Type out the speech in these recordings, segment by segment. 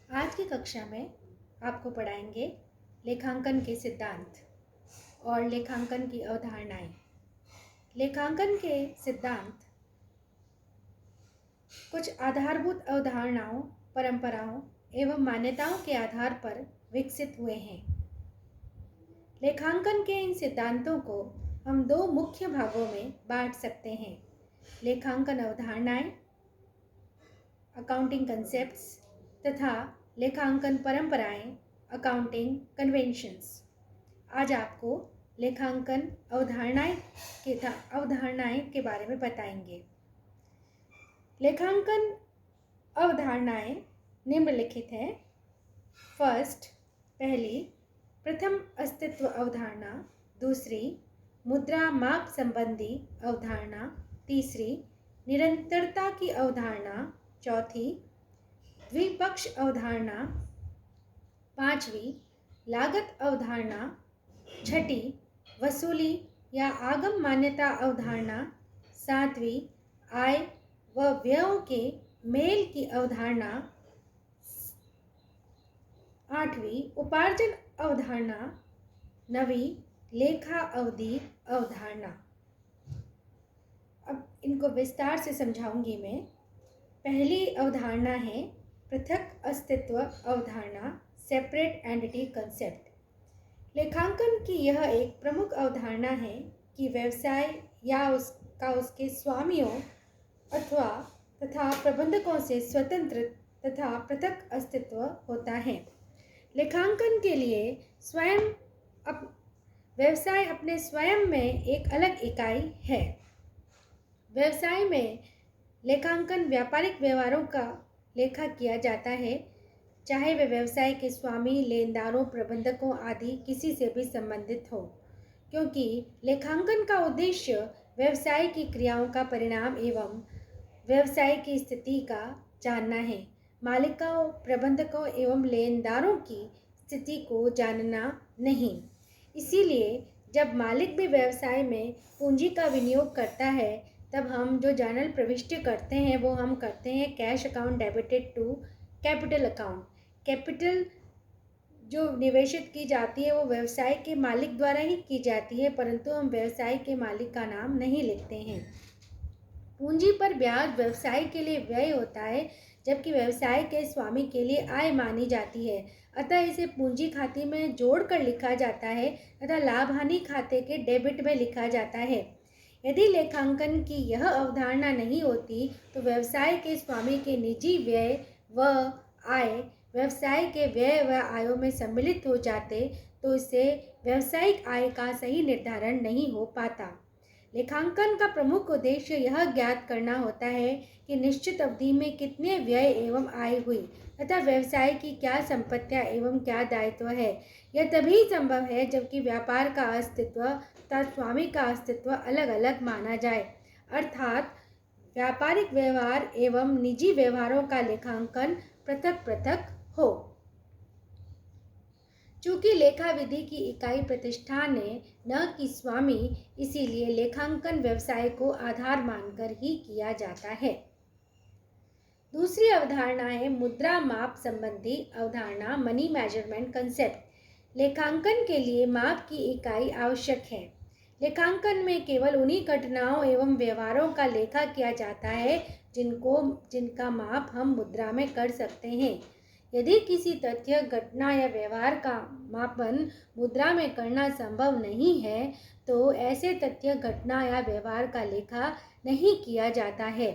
आज की कक्षा में आपको पढ़ाएंगे लेखांकन के सिद्धांत और लेखांकन की अवधारणाएं। लेखांकन के सिद्धांत कुछ आधारभूत अवधारणाओं, परंपराओं एवं मान्यताओं के आधार पर विकसित हुए हैं। लेखांकन के इन सिद्धांतों को हम दो मुख्य भागों में बांट सकते हैं: लेखांकन अवधारणाएं, अकाउंटिंग कंसेप्ट्स, तथा लेखांकन परंपराएं, अकाउंटिंग कन्वेंशंस। आज आपको लेखांकन अवधारणाएं के बारे में बताएंगे। लेखांकन अवधारणाएं निम्नलिखित है। पहली प्रथम अस्तित्व अवधारणा, दूसरी मुद्रा माप संबंधी अवधारणा, तीसरी निरंतरता की अवधारणा, चौथी द्विपक्ष अवधारणा, पांचवी लागत अवधारणा, छठी वसूली या आगम मान्यता अवधारणा, सातवीं आय व व्ययों के मेल की अवधारणा, आठवीं उपार्जन अवधारणा, नवीं लेखा अवधि अवधारणा। अब इनको विस्तार से समझाऊंगी मैं। पहली अवधारणा है पृथक अस्तित्व अवधारणा, सेपरेट एंटिटी कंसेप्ट। लेखांकन की यह एक प्रमुख अवधारणा है कि व्यवसाय या उसके स्वामियों अथवा तथा प्रबंधकों से स्वतंत्र तथा पृथक अस्तित्व होता है। लेखांकन के लिए व्यवसाय अपने स्वयं में एक अलग इकाई है। व्यवसाय में लेखांकन व्यापारिक व्यवहारों का लेखा किया जाता है, चाहे वे व्यवसाय के स्वामी, लेनदारों, प्रबंधकों आदि किसी से भी संबंधित हो, क्योंकि लेखांकन का उद्देश्य व्यवसाय की क्रियाओं का परिणाम एवं व्यवसाय की स्थिति का जानना है। मालिकों, प्रबंधकों एवं लेनदारों की स्थिति को जानना नहीं। इसीलिए जब मालिक भी व्यवसाय में पूंजी का विनियोग करता है, तब हम जो जर्नल प्रविष्टि करते हैं वो हम करते हैं cash account debited to capital account. Capital जो निवेशित की जाती है वो व्यवसाय के मालिक द्वारा ही की जाती है, परंतु हम व्यवसाय के मालिक का नाम नहीं लिखते हैं। पूंजी पर ब्याज व्यवसाय के लिए व्यय होता है, जबकि व्यवसाय के स्वामी के लिए आय मानी जाती है। अतः इसे पूंजी खाते में जोड़कर लिखा जाता है तथा लाभ हानि खाते के डेबिट में लिखा जाता है। यदि लेखांकन की यह अवधारणा नहीं होती तो व्यवसाय के स्वामी के निजी व्यय व आय व्यवसाय के व्यय व आयों में सम्मिलित हो जाते, तो इससे व्यावसायिक आय का सही निर्धारण नहीं हो पाता। लेखांकन का प्रमुख उद्देश्य यह ज्ञात करना होता है कि निश्चित अवधि में कितने व्यय एवं आय हुई तथा व्यवसाय की क्या संपत्तियां एवं क्या दायित्व है। यह तभी संभव है जबकि व्यापार का अस्तित्व तथा स्वामी का अस्तित्व अलग अलग माना जाए, अर्थात व्यापारिक व्यवहार एवं निजी व्यवहारों का लेखांकन पृथक पृथक हो। चूंकि लेखा विधि की इकाई प्रतिष्ठान है, न कि स्वामी, इसीलिए लेखांकन व्यवसाय को आधार मानकर ही किया जाता है। दूसरी अवधारणा है मुद्रा माप संबंधी अवधारणा, मनी मेजरमेंट कंसेप्ट। लेखांकन के लिए माप की इकाई आवश्यक है। लेखांकन में केवल उन्हीं घटनाओं एवं व्यवहारों का लेखा किया जाता है जिनका माप हम मुद्रा में कर सकते हैं। यदि किसी तथ्य, घटना या व्यवहार का मापन मुद्रा में करना संभव नहीं है, तो ऐसे तथ्य, घटना या व्यवहार का लेखा नहीं किया जाता है।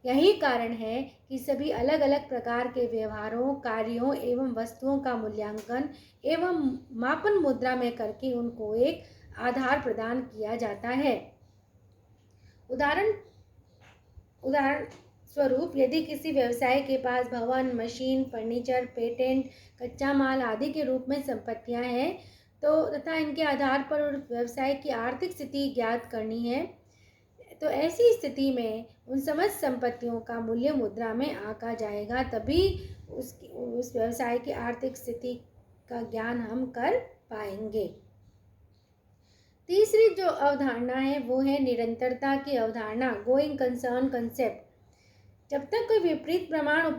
यही कारण है कि सभी अलग अलग प्रकार के व्यवहारों, कार्यों एवं वस्तुओं का मूल्यांकन एवं मापन मुद्रा में करके उनको एक आधार प्रदान किया जाता है। उदाहरण स्वरूप, यदि किसी व्यवसाय के पास भवन, मशीन, फर्नीचर, पेटेंट, कच्चा माल आदि के रूप में संपत्तियां हैं, तो तथा इनके आधार पर व्यवसाय की आर्थिक स्थिति ज्ञात करनी है, तो ऐसी स्थिति में उन समस्त संपत्तियों का मूल्य मुद्रा में आंका जाएगा, तभी उस व्यवसाय की आर्थिक स्थिति का ज्ञान हम कर पाएंगे। तीसरी जो अवधारणा है वो है निरंतरता की अवधारणा, गोइंग कंसर्न कंसेप्ट। जब तक कोई विपरीत प्रमाण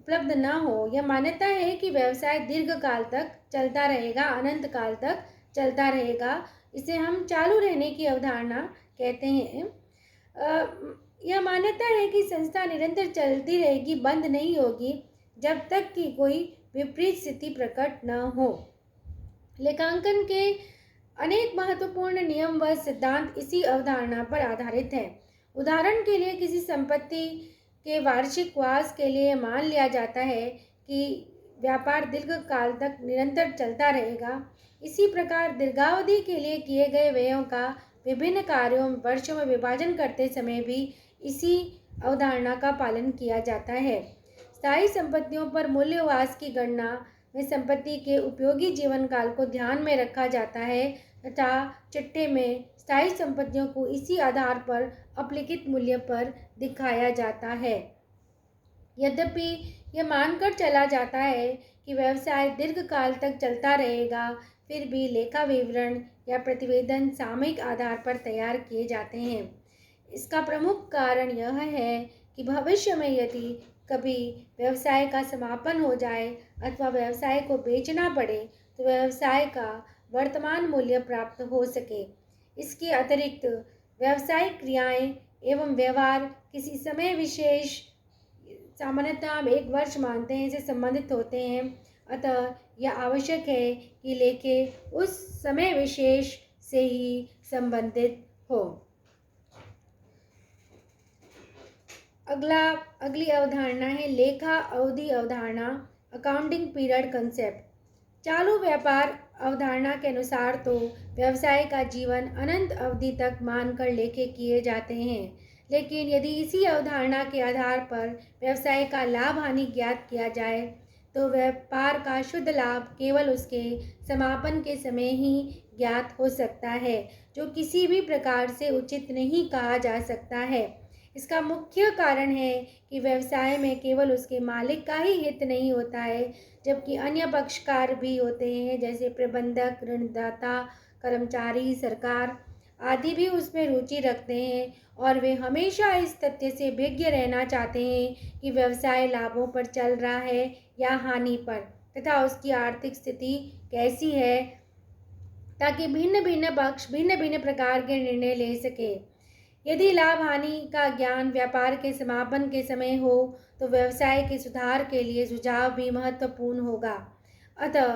उपलब्ध न हो। यह मान्यता है कि व्यवसाय दीर्घकाल तक चलता रहेगा, अनंत काल तक चलता रहेगा। इसे हम चालू रहने की अवधारणा कहते हैं। यह मान्यता है कि संस्था निरंतर चलती रहेगी, बंद नहीं होगी जब तक कि कोई विपरीत स्थिति प्रकट न हो। लेखांकन के अनेक महत्वपूर्ण नियम व सिद्धांत इसी अवधारणा पर आधारित हैं। उदाहरण के लिए किसी संपत्ति के वार्षिक वास के लिए मान लिया जाता है कि व्यापार दीर्घकाल तक निरंतर चलता रहेगा। इसी प्रकार दीर्घावधि के लिए किए गए व्ययों का विभिन्न कार्यों वर्षों में विभाजन करते समय भी इसी अवधारणा का पालन किया जाता है। स्थायी संपत्तियों पर मूल्यह्रास की गणना में संपत्ति के उपयोगी जीवन काल को ध्यान में रखा जाता है तथा चिट्ठे में स्थायी संपत्तियों को इसी आधार पर अपलिखित मूल्य पर दिखाया जाता है। यद्यपि यह मानकर चला जाता है कि व्यवसाय दीर्घकाल तक चलता रहेगा, फिर भी लेखा विवरण या प्रतिवेदन सामयिक आधार पर तैयार किए जाते हैं। इसका प्रमुख कारण यह है कि भविष्य में यदि कभी व्यवसाय का समापन हो जाए अथवा व्यवसाय को बेचना पड़े तो व्यवसाय का वर्तमान मूल्य प्राप्त हो सके। इसके अतिरिक्त व्यावसायिक क्रियाएं एवं व्यवहार किसी समय विशेष, सामान्यतः हम 1 वर्ष मानते हैं, से संबंधित होते हैं। अतः यह आवश्यक है कि लेखे उस समय विशेष से ही संबंधित हो। अगली अवधारणा है लेखा अवधि अवधारणा, अकाउंटिंग पीरियड कंसेप्ट। चालू व्यापार अवधारणा के अनुसार तो व्यवसाय का जीवन अनंत अवधि तक मानकर लेखे किए जाते हैं, लेकिन यदि इसी अवधारणा के आधार पर व्यवसाय का लाभ हानि ज्ञात किया जाए तो व्यापार का शुद्ध लाभ केवल उसके समापन के समय ही ज्ञात हो सकता है, जो किसी भी प्रकार से उचित नहीं कहा जा सकता है। इसका मुख्य कारण है कि व्यवसाय में केवल उसके मालिक का ही हित नहीं होता है, जबकि अन्य पक्षकार भी होते हैं, जैसे प्रबंधक, ऋणदाता, कर्मचारी, सरकार आदि भी उसमें रुचि रखते हैं और वे हमेशा इस तथ्य से विज्ञ रहना चाहते हैं कि व्यवसाय लाभों पर चल रहा है या हानि पर, तथा उसकी आर्थिक स्थिति कैसी है, ताकि भिन्न भिन्न पक्ष भिन्न भिन्न प्रकार के निर्णय ले सके। यदि लाभ हानि का ज्ञान व्यापार के समापन के समय हो तो व्यवसाय के सुधार के लिए सुझाव भी महत्वपूर्ण होगा। अतः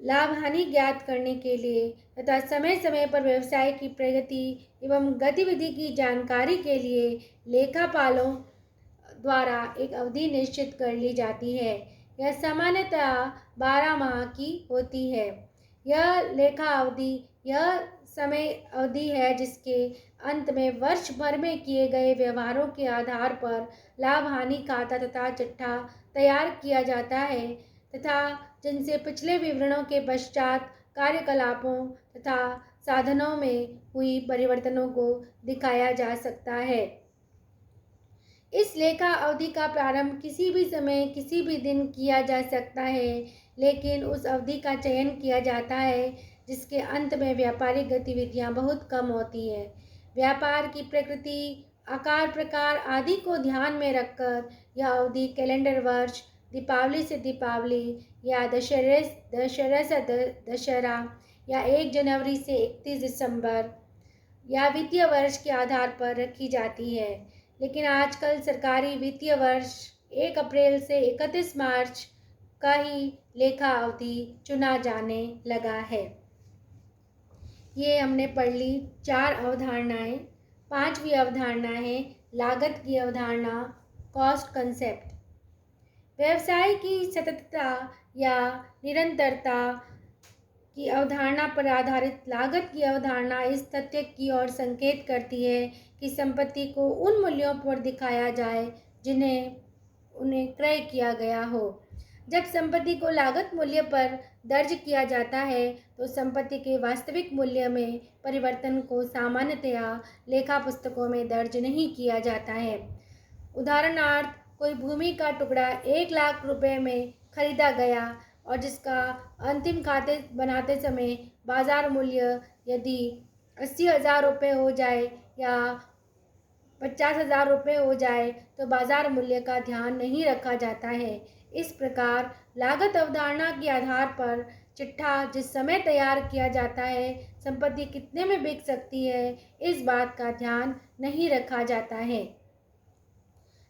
लाभ हानि ज्ञात करने के लिए तथा समय समय पर व्यवसाय की प्रगति एवं गतिविधि की जानकारी के लिए लेखापालों द्वारा एक अवधि निश्चित कर ली जाती है। यह सामान्यतः 12 माह की होती है। यह लेखा अवधि यह समय अवधि है जिसके अंत में वर्ष भर में किए गए व्यवहारों के आधार पर लाभ हानि खाता तथा चिट्ठा तैयार किया जाता है तथा जिनसे पिछले विवरणों के पश्चात कार्यकलापों तथा साधनों में हुई परिवर्तनों को दिखाया जा सकता है। इस लेखा अवधि का प्रारंभ किसी भी समय किसी भी दिन किया जा सकता है, लेकिन उस अवधि का चयन किया जाता है जिसके अंत में व्यापारिक गतिविधियां बहुत कम होती है। व्यापार की प्रकृति, आकार, प्रकार आदि को ध्यान में रखकर यह अवधि कैलेंडर वर्ष, दीपावली से दीपावली या दशहरा से दशहरा या 1 जनवरी से 31 दिसंबर या वित्तीय वर्ष के आधार पर रखी जाती है। लेकिन आजकल सरकारी वित्तीय वर्ष 1 अप्रैल से 31 मार्च का ही लेखा अवधि चुना जाने लगा है। ये हमने पढ़ ली 4 अवधारणाएं। 5वीं अवधारणा है लागत की अवधारणा, कॉस्ट कंसेप्ट। व्यवसाय की सततता या निरंतरता की अवधारणा पर आधारित लागत की अवधारणा इस तथ्य की ओर संकेत करती है कि संपत्ति को उन मूल्यों पर दिखाया जाए जिन्हें उन्हें क्रय किया गया हो। जब संपत्ति को लागत मूल्य पर दर्ज किया जाता है तो संपत्ति के वास्तविक मूल्य में परिवर्तन को सामान्यतया लेखा पुस्तकों में दर्ज नहीं किया जाता है। उदाहरणार्थ, कोई भूमि का टुकड़ा 1 लाख रुपए में खरीदा गया और जिसका अंतिम खाते बनाते समय बाजार मूल्य यदि 80,000 रुपये हो जाए या 50,000 रुपये हो जाए तो बाजार मूल्य का ध्यान नहीं रखा जाता है। इस प्रकार लागत अवधारणा के आधार पर चिट्ठा जिस समय तैयार किया जाता है, संपत्ति कितने में बिक सकती है, इस बात का ध्यान नहीं रखा जाता है।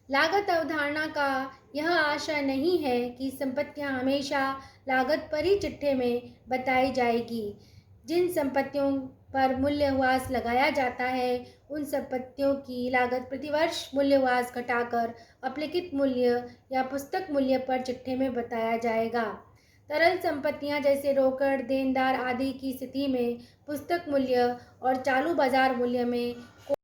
लागत अवधारणा का यह आशय नहीं है कि संपत्तियां हमेशा लागत पर ही चिट्ठे में बताई जाएगी। जिन संपत्तियों पर मूल्यह्रास लगाया जाता है, उन संपत्तियों की लागत प्रतिवर्ष मूल्यह्रास घटाकर अपलिखित मूल्य या पुस्तक मूल्य पर चिट्ठे में बताया जाएगा। तरल संपत्तियां जैसे रोकड़, देनदार आदि की स्थिति में पुस्तक मूल्य और चालू बाजार मूल्य में